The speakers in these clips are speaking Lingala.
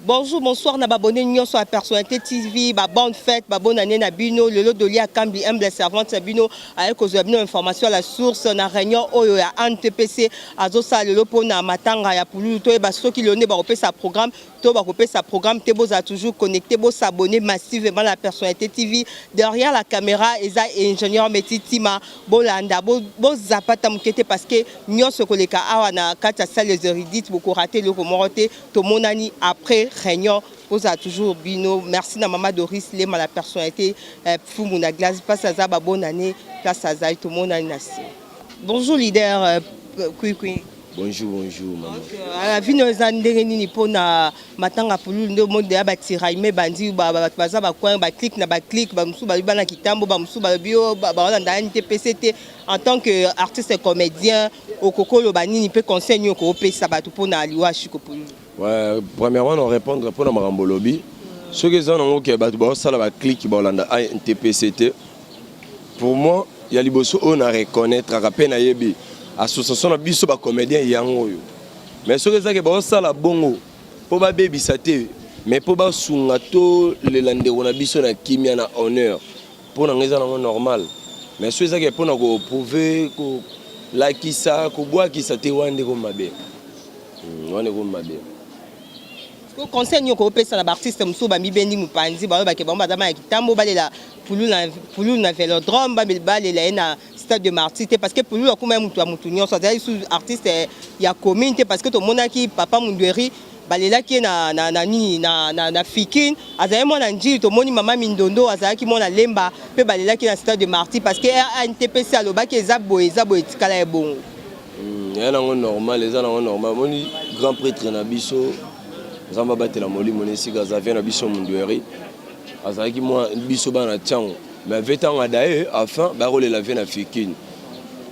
Bonjour, bonsoir, na babonné nyonso sur la personnalité TV, bonne fête, bonne année na bino, le lot de lia Kambi, humble servante bino, avec aux bino information à la source, na réunion oyo ya NTPC, azosa le lot pour na matanga ya pulu, to eba soki le ne ba repé sa programme, to ba repé sa programme, te boza toujours connecté, bo s'abonner massivement à la personnalité TV, derrière la caméra, eza ingénieur Metitima, bo landa, bo zapata mukete parce que nyonso koleka awa na kata salle les érudites, beaucoup raté le remoroté, to monani après réunion, vous avez toujours bino. Merci à maman Doris Lema, la personnalité Foumouna Glace, passe à Zaba, bonne année, place à Zay, tout le monde a une nation. Bonjour leader, Bonjour, bonjour maman. La vie nous a donné ni pour na matanga pour le monde de abatira, mais bandi baza ba coin ba clic na ba clic ba musu ba bana kitambo ba musu ba bio ba na NTPCT en tant que artiste et comédien au kokolo bani peut conseiller ko pe sabatu pour na liwa chiko pour. Ouais, premièrement on répondre pour na marambo lobby. Ce que ça non que ba sala ba clic ba landa NTPCT. Pour moi, il y a liboso on a reconnaître rapé na yebi. Association na biso ba comédien yango yo. Mais ce que ça que ba sala bongo po ba baby saté mais po ba sunga to le lande na biso na kimia na honneur. Pour na ngeza na normal. Mais ce que ça que pour na ko prouver ko la kisa ko boa kisa te wande ko mabe. Wande ko mabe. Ko conseil nyoko pesa na artiste muso ba mibendi mupanzi ba ba ke ba madama ya kitambo ba lela pulu na velodrome ba lela na stade de Martyr parce que pour lui comme mutu a mutu nyonso ça sous artiste ya commune parce que to monaki papa Mundweri balela ki na fikine azali mona njili to moni mama Mindondo azalaki mona lemba pe balela ki na stade de Martyr parce que NTPC alobaki eza boye etikala ya bongo yana ngo normal eza na normal moni grand prêtre na biso zamba batela molimo nesika za vient na biso Mundweri azalaki moi biso bana tiango mais vetanga dae afin ba role la vie na fikine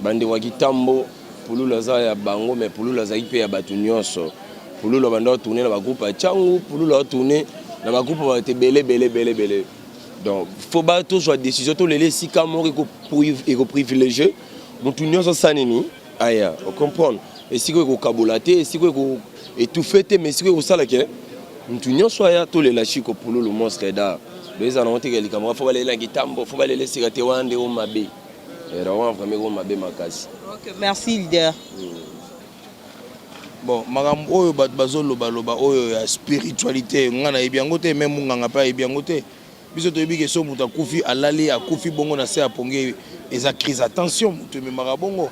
bande wa kitambo pulula za ya bango mais pulula za ipe ya batu nyonso pulula banda tourner na ba groupe a tiango pulula tourner na ba groupe ba te belé donc faut ba to soit décision to lele sika mori ko privilégier mutu nyonso sanini aya on comprendre et siko ko kabulate et siko ko étouffer mais siko ko sala ke mutu nyonso aya to lela chiko pulula monstre da. Les annonces que les camarades faut aller la guitare, faut aller les cigarettes wande au mabé. Et vraiment vraiment au mabé makasi. OK, merci leader. Bon, makambo oyo bazolo baloba oyo ya spiritualité ngana ebiango te même nganga pa ebiango te. Biso to yebi ke so muta kufi alali akufi bongo na se aponge eza crise attention mutu me marabongo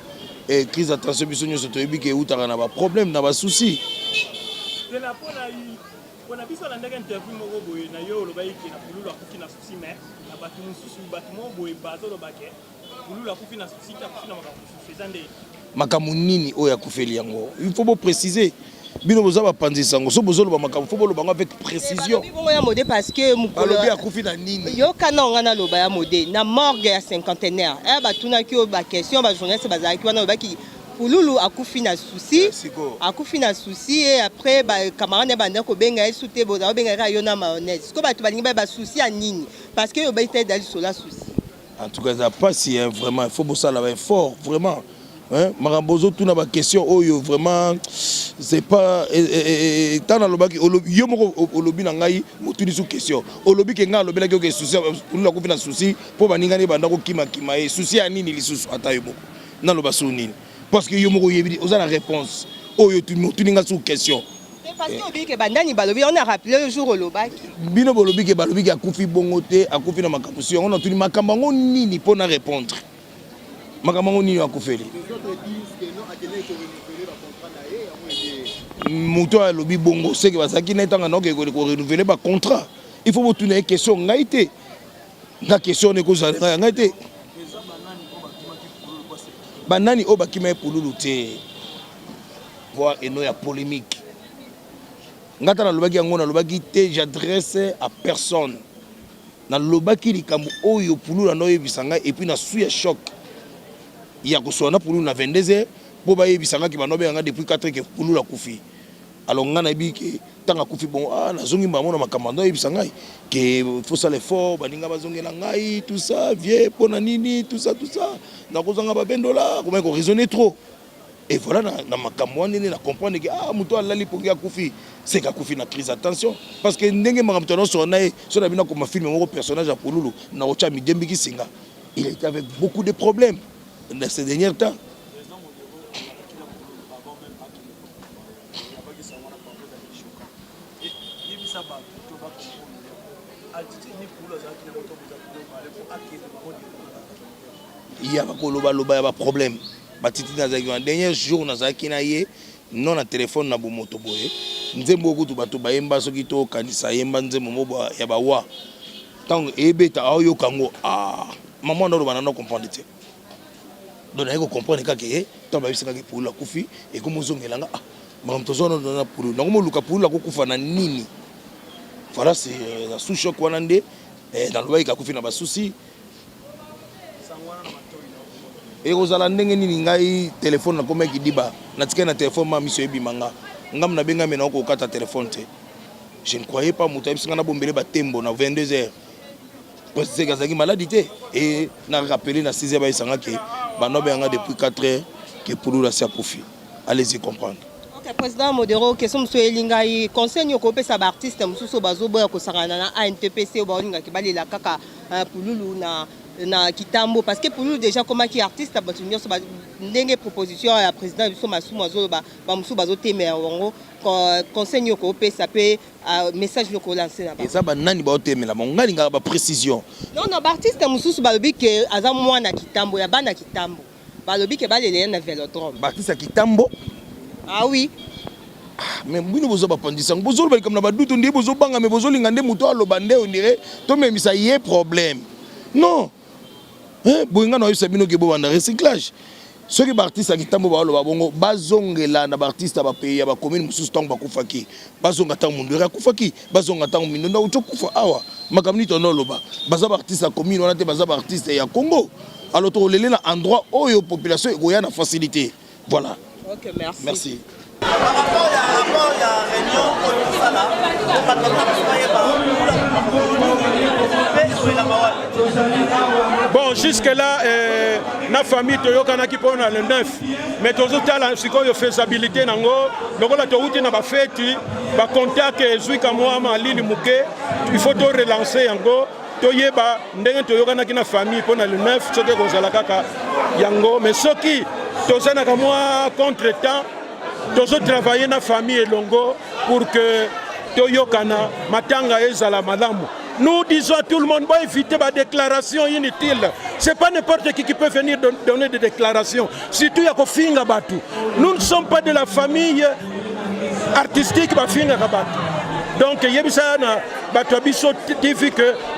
et crise attention biso nyoso to yebi ke utaka na ba problème na ba souci. On a vu ça dans l'interview Moroboy, na yo le baïki na pulu la kufi na souci mais na batu mususu batu Moroboy bazo le baké pulu la kufi na souci ta kufi na makamusu fezande makamu nini oya kufeli yango il faut préciser bino boza ba panzisa ngo so bozolo ba makamu faut lo bango avec précision bongo ya modé parce que mukolo balobi akufi na nini yo kana ngana lo ba ya modé na morgue ya cinquantenaire batuna ki o ba question ba journaliste bazaki wana ba ki Pululu akufi na souci et après ba camarade banda ko benga esute boza benga ka yona mayonnaise ko batu balingi ba souci anini parce que yo ba ite dali sur la souci en tout cas ça passe vraiment il faut bosala la fort vraiment hein marambozo tuna ba question oyo vraiment c'est pas tana lobaki yo moko olobi na ngai mutuni sous question olobi ke nga lobela ke souci Pululu akufi na souci po baningani banda ko kima e souci anini lisusu ata yo moko na loba sou nini. Parce que yo moko yebi oza la réponse oyo tu ninga sous question parce que obi ke bandani balobi on a rappelé le jour olobaki bino bolobi ke balobi ke akufi bongo te akufi na makapusi on a tuni makambango nini pona répondre makambango nini akufeli muto a lobi bongo c'est que basaki na tanga no ke ko renouveler ba contrat il faut botuner une question ngaité na question ne ko za ngaité banani o bakima pululu te voir eno ya polémique ngata na lobaki yango na lobaki te j'adresse à personne na lobaki likambo oyo pululu na yebisanga et puis na suya choc ya ko sona pululu na 22h po ba yebisanga ki banobe yanga depuis 4 que pululu akufi alors ngana bi ke tanga kufi bon na zongi mbamo na makamando yebisanga que faut ça l'effort baninga bazongela ngai tout ça vieux pona nini tout ça na kozanga ba bendola comment ko raisonner trop Et voilà, dans ma campagne, on comprend que ah, muto alali pour ya koufi, c'est ka koufi na crise. Attention, parce que ndenge maramtono sonae, sur la bina comme film mon personnage à Pouloulou, na ocha midembi ki singa. Il a été avec beaucoup de problèmes dans ces derniers temps. Il y a un problème. Le dernier jour, nous avons non na téléphone na bomoto boye. Nzembo kutu bato bayemba soki to kanisa yemba nzembo mobo ya bawa. Tant ebeta ayo kango ah maman ndo banana comprendre te. Donc na ko comprendre ka ke to ba bisika ke pour la kufi et ko mozongelanga ah maman tozono na pour na ko luka pour la ko kufa na nini. Voilà c'est la sous-choc wana nde dans le bail ka kufi na ba souci. Et aux alandenge ni ngai téléphone na comme qui diba na tika na téléphone ma monsieur ebimanga ngam na benga mena ko kata téléphone te je ne croyais pas muta bisinga na bombele ba tembo na 22h parce que gazaki maladie et na rappelé na 6h ba isanga ke banobe nga depuis 4h que pour la sia profit allez-y comprendre. OK président Modero question monsieur elingai conseil ko pesa ba artiste mususu bazoboya ko sakana na ANTPC ba olinga ki balela kaka Pululu na Kitambo parce que pour nous déjà comment qui artiste a battu nyonso ba ndenge proposition ya président biso masumu azo ba musu bazo temer wango conseil ko pesa pe message ko lancer na ba ça ba nani ba temela mongali nga ba précision non ba artiste mususu ba lobi ke aza mwana Kitambo ya bana Kitambo ba lobi ke balele na Velodrome ba artiste Kitambo ah oui mais bino bozo ba pandisa bozo ba comme na ba dutu ndi bozo banga me bozo linga nde muto aloba nde on dirait to même ça y est problème non. Boinga no yesa bino ke bo banda recyclage soki ba artiste Kitambo ba lo ba bongo bazongela na ba artiste ba pays ba commune mususu tang ba kufaki bazonga tang mundu ra kufaki bazonga tang mindo na ucho kufa awa makamni to no loba baza ba artiste commune on a te baza ba artiste ya Congo alors to lele na endroit oyo population goya na facilité voilà. OK merci. Merci. Par rapport à la réunion au Sala, on va bon, jusque-là, la famille Toyokana qui prend le 9. Mais tout ça, c'est quoi la faisabilité nango. Donc là, tu as une fête, tu as contact avec moi, Lili Mouké. Il faut te relancer encore. Toyeba, ndenge Toyokana qui na famille pour le 9, ce que vous allez kaka yango. Mais ce qui, tu as na moi contre-temps. Nous travaillons dans la famille et Longo pour que Toyokana Matanga ezala malamu. Nous disons à tout le monde, éviter ma déclaration inutile. Ce n'est pas n'importe qui peut venir donner des déclarations. Surtout, il y a Kofinga Batu. Nous ne sommes pas de la famille artistique Bafinga Batu. Donc, il y a que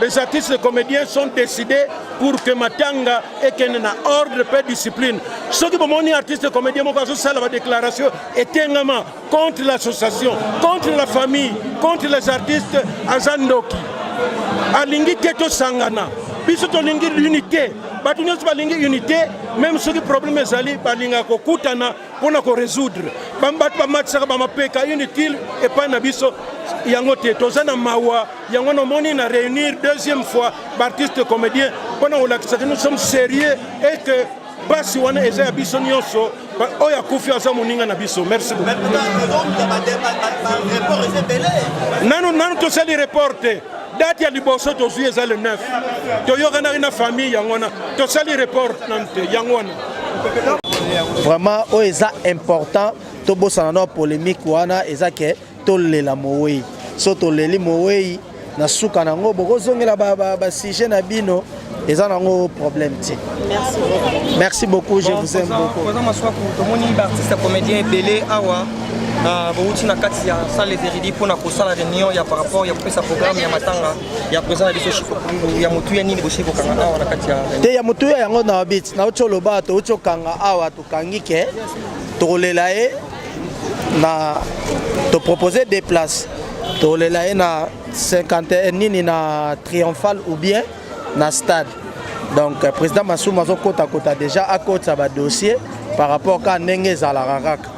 les artistes et comédiens sont décidés pour que Matanga ait un ordre de discipline. Ceux qui sont artistes et comédiens, la déclaration est contre l'association, contre la famille, contre les artistes à Zandoki. Alingi Keto Sangana, biso to lingi l'unité, batu nyonso balingi unité, même ceux qui problème ezali balinga ko kutana pona ko résoudre. Bambat ba matsaka ba mapeka inutile et pas na biso yango te tozana mawa yango no moni na réunir deuxième fois artistes comédiens pona olakisa que nous sommes sérieux et que basi wana eza ya biso nyonso oya kufi aza moninga na biso. Merci beaucoup. Nanu tosali reporte date ya liboso tozwi eza le 9 toyokana na famille yangona tosali report nante yangona vraiment o eza important to bosana na polémique wana eza ke tolela moyi so toleli moyi na suka nango bokozongela ba sujet na bino eza nango problème ti. Merci beaucoup, je vous aime beaucoup. Pendant ma soirée pour tout le monde artiste comédien belé awa bauti na kati ya salle d'éridi pour na kosala réunion ya par rapport ya kopesa programme ya matanga ya présent na biso chiffre ya mutu ya nini boshi kokanga awa na kati ya te ya mutu ya yango na bit na ocholo ba to ochokanga awa to kangike to lelae na to proposer des places to lelae na 50 nini na triomphal ou bien na stade. Donc président Massoum azo kota déjà à côté ça va dossier par rapport à ndenge za la raraka.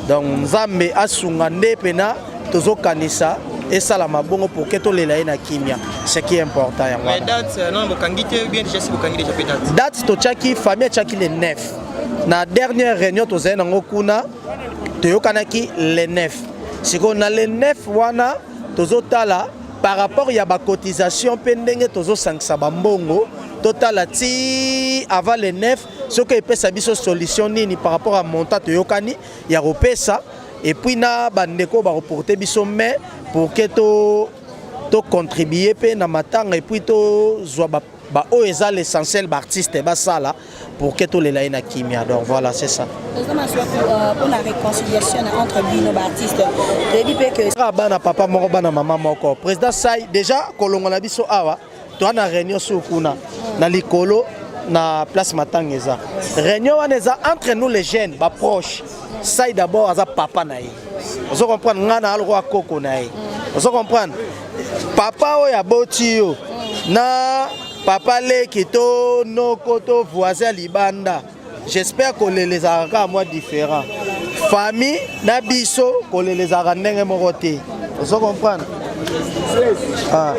Donc Nzambe asunga nde pena tozo kanisa et ça la mabongo pour que to lela na kimia. Ce qui est important ya. Mais date non bokangite bien déjà si bokangite déjà peut-être. Date to chaki famille chaki le 9. na dernière réunion tozali nango kuna toyokanaki le 9 siko na le 9 wana tozotala par rapport ya ba cotisation pe ndenge tozosangisa bambongo totala ti avant le 9 soki epesa biso solution nini par rapport à montant toyokani ya kopesa et puis na bandeko ba reporter biso mais pour que to contribuer pe na matanga et puis to zwa ba oeza l'essentiel ba artiste ba sala pour que tous les laïcs na kimia. Donc voilà, c'est ça. Pour la réconciliation entre bino artistes, je dis que bana papa moko bana maman moko président Sai déjà kolongo na biso awa to na réunion sur kuna na likolo na place Matangeza. Réunion wana eza entre nous les jeunes ba proches. Sai d'abord aza papa na ye. Vous comprenez ngana algo akoko na ye. Vous comprenez papa o ya botio na papa le kito no koto voisin libanda. J'espère que les arabes moi différents. Famille na biso que les arabes ndenge moko te. Vous comprenez? Ah.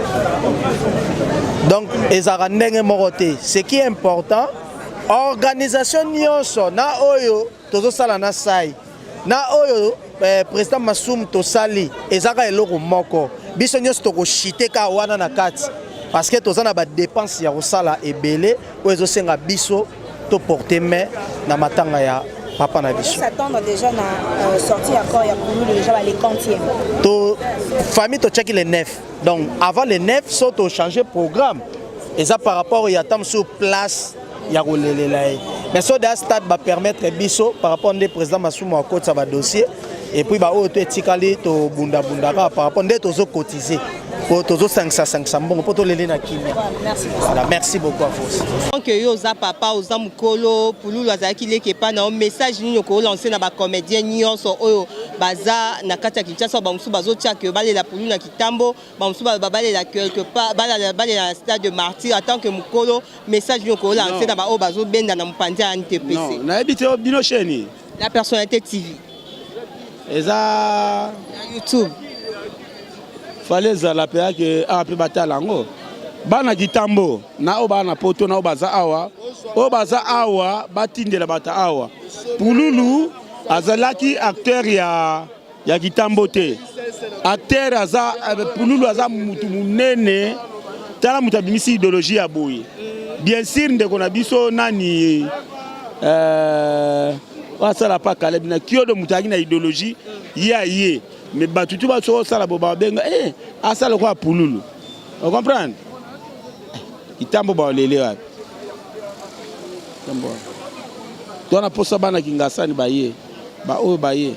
Donc les arabes ndenge moko te. Ce qui est important, organisation nyonso na oyo tozo sala na sai. Na oyo président Massoum tosali ezaka eloko moko. Biso nyonso toko chité ka wana na kati. Parce que tous na ba dépenses ya kosala ebele o ezosenga biso to porter main na matanga ya papa na biso. S'attendre déjà na sortie encore ya pour nous déjà les quantième. To famille to check les 9. Donc avant les 9 so to changer programme. Et ça par rapport ya tam sur place ya kolelela. Mais so da stade va permettre biso par rapport au président Massoum à côté ça va dossier et puis ba o to etikali to bunda par rapport nde tozo cotiser. Merci beaucoup à vous. Donc, yoza papa, oza mukolo, pulu lazaki leke pa na message ni ko lancer na ba comédien nyonso oyo baza na kata Kinshasa ba musu bazo tia que bale la pulu na Kitambo, ba musu ba bale la quelque part, bale la stade de Martyr en tant que mukolo, message ni ko lancer na ba o bazo benda na mpandi ya NTPC. Non, na habité bino cheni. La personnalité TV. Eza YouTube. Fallait la paix que a pu battre lango bana Kitambo na obana poto na obaza awa batindela bata awa pululu azalaki acteur ya Kitambo te acteur aza pululu aza mutu munene tala mutabimisi idéologie ya boye bien sûr ndeko na biso nani wasala pa Caleb na kiodo mutaki na idéologie ye mais batutu ba so sala boba benga asala kwa pululu. On comprend? Kitambo ba lele wa. Tambo. Tona posa bana kingasani ba ye. Ba o ba ye.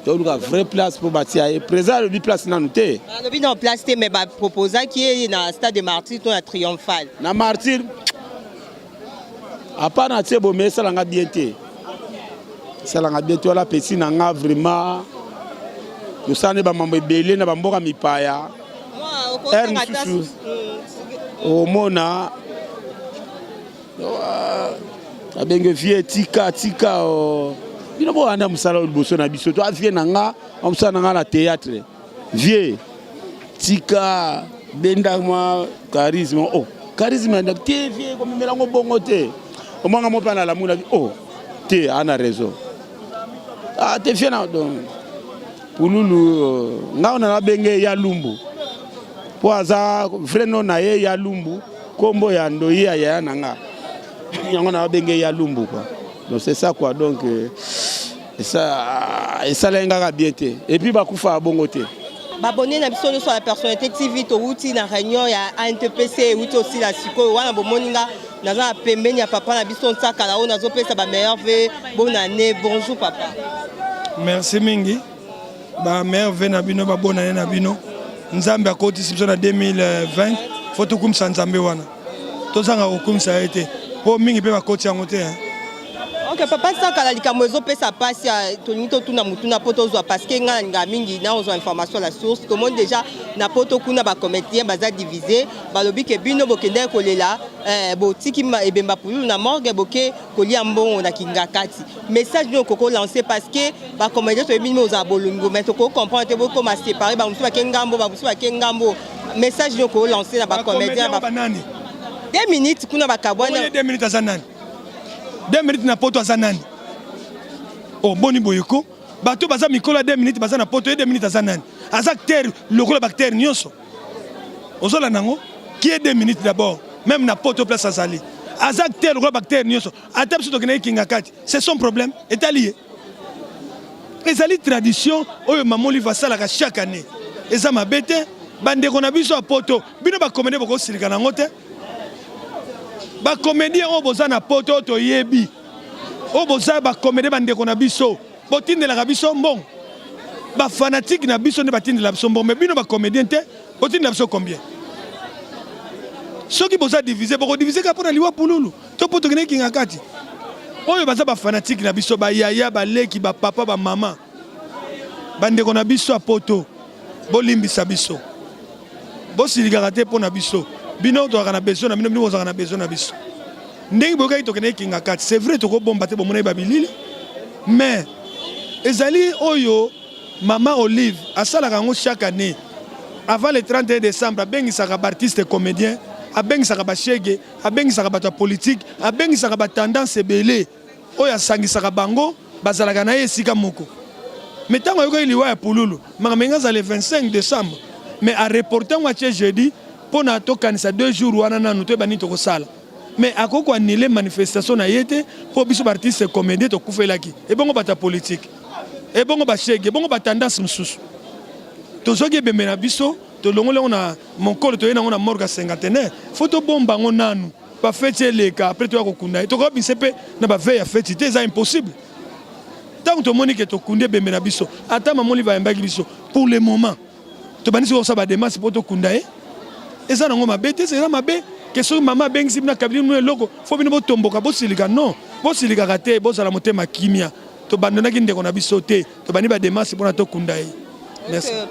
Donc la vraie place pour bâtir et présent le place na noté. Le bi na place té mais ba proposa qui est na stade de Martyr to na triomphal. Na Martyr. A part na tebo mais ça langa bien té. Ça langa bien té la petit na nga vraiment nous sommes des belé na bamboka mipaya. Au mona abenge vie tika bino bo anda musala liboso na biso to avie nanga musala nanga na théâtre vie tika benda ma charisme charisme na te vie comme melango bongo te o manga mo pana la muna te ana raison te vie na donc pululu ngaona na benge ya lumbu po aza vreno na ye ya lumbu kombo ya ndoya ya nanga yango na benge ya lumbu quoi. Donc c'est ça quoi, donc ça lenga bien te et puis bakufa bongo te babonné na biso sur la personnalité TV to wuti na réunion ya NTPC wuti aussi la siko wana bomoninga naza pembeni ya papa na biso nsaka la ona zo pesa ba meilleur vœux bonne année. Bonjour papa. Merci mingi. Ba merveille na bino ba bonne année na bino. Nzambe akotisi biso na 2020 foto kumisa nzambe wana. Tozanga okumisa été. Po mingi pe bakoti yango te. OK papa saka la likambo ezo pesa pasi ya tonito tuna mutuna poto zo parce que nga mingi na ozo information la source comment déjà na poto kuna ba comédien baza divisé balobi ke bino bokende kolela botiki ebemba pulu na morgue boke kolia mbongo na kingakati message no koko lancer parce que ba comédien to bino za bolungo mais to ko comprendre te boko ma séparer ba musu ba kengambo ba musu ba kengambo message no ko lancer na ba comédien ba 2 minutes kuna ba kabwana 2 minutes azanani 2 minutes na poto aza nani o boni boyeko bato baza mikolo 2 minutes baza na poto 2 minutes aza nani aza acteur lokola bacteur nyonso ozola nango qui est 2 minutes d'abord même na poto place azali aza acteur lokola bacteur nyonso ata biso tokende kinga kati c'est son problème etali ezali tradition oyo mamoli vasalaka chaque année eza mabe te bandeko na biso ya poto bino bacomédien bokosilika nango te bacomédien oyo boza na poto toyebi oyo boza bacomédien bandeko na biso botindelaka biso mbongo bafanatike na biso nde batindela biso mbongo me bino bacomédien te botindela biso combien soki boza divise bokodivise ka mpona liwa pululu to mpo tokende kinga kati oyo baza bafanatike na biso bayaya baleki bapapa bamama bandeko na biso ya poto bolimbisa biso bosilikaka te mpo na biso bino tozalaka na besoin na bino bino bozalaka na besoin na biso ndenge boyokaki tokende kinga kati c'est vrai tokobomba te bomona ye babilili mais ezali oyo mama Olive asalaka yango chaque année avant le 31 décembre abengisaka baartiste comédien abengisaka bashege abengisaka bato ya politique abengisaka batendance ebele oyo asangisaka bango bazalaka na ye esika moko mais ntango ayokoki liwa ya pululu makambo azala le 25 décembre mais areporte ngo atie jeudi mpo na tokanisa 2 jours wana nanu toyeba nini tokosala mais akoki koanile manifestation na ye te mpo biso baartiste comédien tokufelaki ebongo bato ya politique ebongo bashege ebongo batendance mosusu tozoki ebembe na biso tolongoli yango na mokolo toye nango na morgue cinquantenaire fo tobomba yango nanu bafeti eleka apres toya kokunda ye tokobise mpe na bavei ya feti te eza impossible ntango tomoni ke tokundi ebembe na biso ata mamoli bayambaki biso pour le moment tobandisi kosa bademasi mpo tokunda ye eza nango mabe te eza mabe ke soki mama abengisi bino akabili bino eloko fo bino botomboka bosilika non bosilikaka te bozala motema kimia tobandonaki ndeko na biso te tobandi bademasi mpona tokunda ye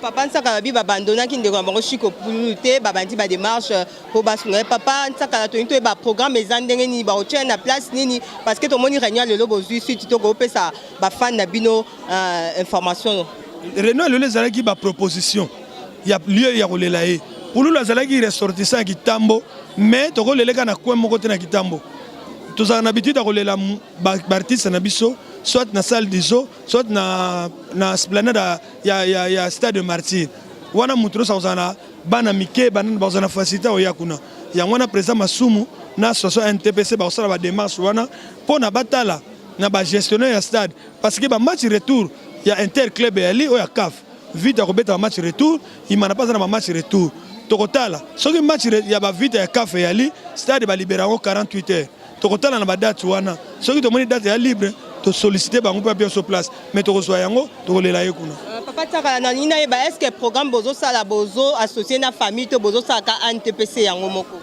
papa nsaka babi babandonaki ndeko na bango chiko pululu te babandi badémarche po basunga ye papa nsaka na toyini toyeba programme eza ndenge nini baotia na place nini parce que tomoni réunion lelo bozwi suite tokopesa bafani na bino information réunion lelo ezalaki baproposition ya lieu ya kolela ye pululu azalaki ressortissant ya kitambo mais tokoleleka na coin moko te na kitambo tozalaka na habitude ya kolela baartiste na biso soit na salle d'iso soit na esplanade ya stade de martyr wana mutu nyonso akozala bana mike bazala na facilité oya kuna yango wana président masumu na association NTPC bakosala badémarche wana mpo na batala na bagestionnaire ya stade parce que bamatch retour ya interclub eyali oyo ya CAF vite ya kobeta bamatch retour imana mpa aza na bamatch retour tokotala soki match ya bavite ya CAF eyali stade balibera yango 48 heures tokotala na badate wana soki tomoni date ya libre tosollicite bango mpo apia so place mais tokozwa yango tokolela ye kuna papa takala na nini nayeba est ce que programme bozosala bozo associé na famille to bozosalaka NTPC yango moko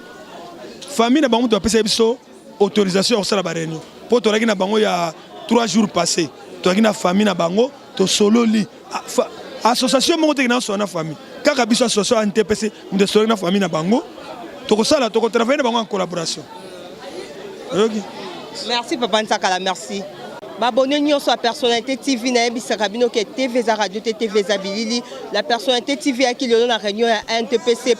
famille na bango topesa biso autorisation ya kosala baréunion mpo tozalaki na bango ya 3 jours passé tozalaki na famille na bango tosololi association moko teki na osola na famille kaka biso association ya NTPC mutu esolaki na famille na bango tokosala tokotravaille na bango en collaboration oyoki merci papa Ntakala merci babonné nyonso a personnalité TV na yebisaka bino ke TV za radio TV za bilili la personnalité TV aki lelo na réunion ya NTPC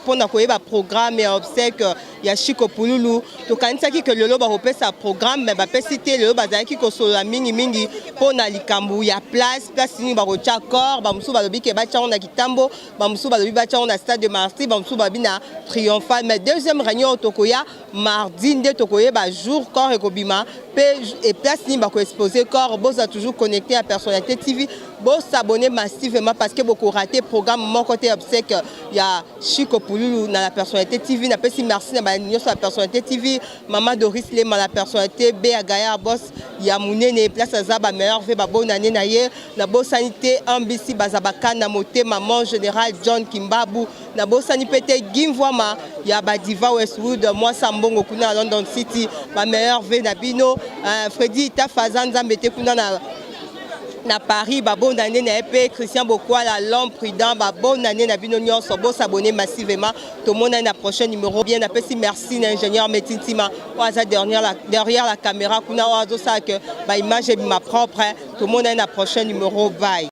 pona koyeba programme ya obsèque ya Chiko Pululu tokanisaki ke lelo bakopesa programme mais bapesi te lelo bazalaki kosolola mingi pona likambu ya place nini bakotia corps bamosusu balobi ke batiango na kitambo bamosusu balobi batiango na stade de martyr bamosusu balobi na triomphal mais deuxième réunion tokoya mardi nde tokoyeba jour corps ekobima et place nini exposer corps, vous êtes toujours connecté à Personnalité TV, vous s'abonnez massivement parce que vous raté le programme mon côté obsèque il y a Chiko Pululu dans la Personnalité TV, n'a pas si merci dans la Personnalité TV, maman Doris Lema la Personnalité B à Gaïa boss il y a Mounene place à Zaba meilleur ve ba bonne année naie la bonne sanité ambisi bazabaka na moté maman général John Kimbabu na bonne sanité Gimvwama il y a Badiva Westwood moi Sambongo kuna à London City ma meilleure ve Nabino Freddy Tafazanza mette kuna na Paris ba bonne année na épée Christian Bokwala l'homme prudent ba bonne année na bino nyonso bo s'abonner massivement tout le monde na prochain numéro bien apprécie merci l'ingénieur Metintima oza derrière la caméra kuna ozo ça que ba image ma propre tout le monde na prochain numéro bye.